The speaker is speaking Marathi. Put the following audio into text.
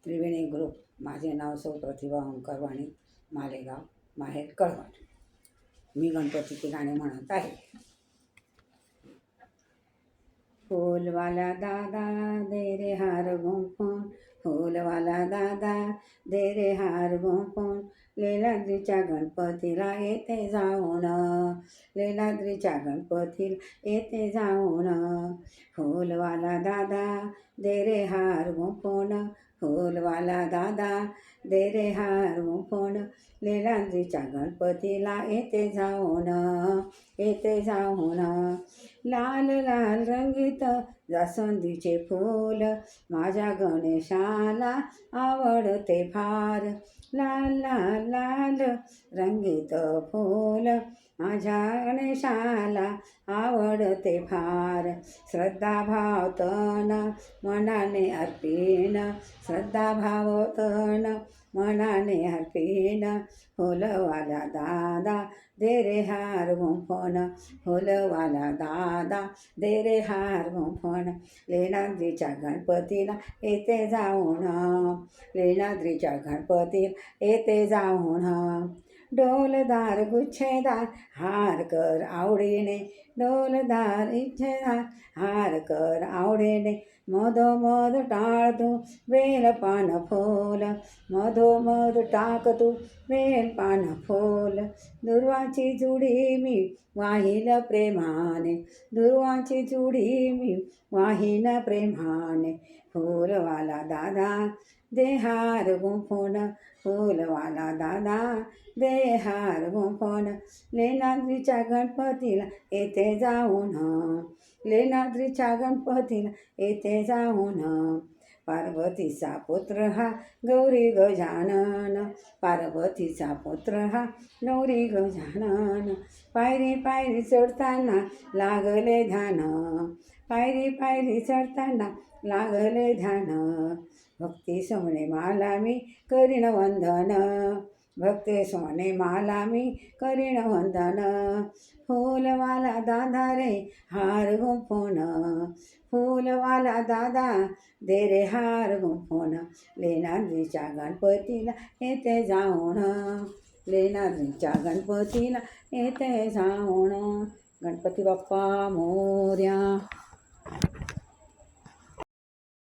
त्रिवेणी ग्रुप. माझे नाव सौ प्रतिभा ओंकार वाणी, मालेगाव, माहेर कळवण. मी गणपतीची गाणी म्हणत आहे. फूलवाला दादा दे रे हार गुंफून, फूलवाला दादा दे रे हार गुंफून, लीलाद्रीच्या गणपतीला येते जाऊन, लीलाद्रीच्या गणपतीला येते जाऊन. फूलवाला दादा दे रे हार गुंफून, फूलवाला दादा दे रे हार गुंफून, लीलाद्रीच्या गणपतीला येते जाऊन, येते जाऊन. लाल लाल रंगीत जास्वंदीचे फूल माझ्या गणेशाला आवडते फार, लाल लाल लाल रंगीत फूल माझ्या गणेशाला आवडते फार. श्रद्धा भाव तन मनाने अर्पीन, श्रद्धा भाव तन मनाने अर्पीन, फुलवाला दादा दे रे हार गुंफून, फुलवाला दादा दे रे हार गुंफून, लीलाद्रीच्या गणपतीला येते जाऊन, लीलाद्रीच्या गणपतीला येते जाऊन. डोलदार गुच्छेदार हार कर आवडीने, डोलदार इच्छेदार हार कर आवडीने, मधोमध टाळ तू बेल पान फूल, मधोमध टाक तू बेल पान फूल, दुर्वाची जुडी मी वाहील प्रेमाने, दुर्वाची जुडी मी वाहील प्रेमाने, फूलवाला दादा दे हार गुंफून, फूलवाला दादा दे हार गुंफून, लीलाद्रीच्या गणपतीला येते जाऊन, लीलाद्रीच्या गणपतीला येते जाऊन. पार्वतीचा पुत्र हा गौरी गजानन, पार्वतीचा पुत्र हा गौरी गजानन, पायरी पायरी चढताना लागले ध्यान, पायरी पायरी चढताना लागले ध्यान, भक्ती सोने माला मी करीन वंदन, भक्ती सोने माला मी करीन वंदन, फूलवाला दादा रे हार गुंफून, फूलवाला दादा दे रे हार गुंफून, लीलाद्रीच्या गणपतीला येते जाऊन, लीलाद्रीच्या गणपतीला येते जाऊन. गणपती बाप्पा मोरया.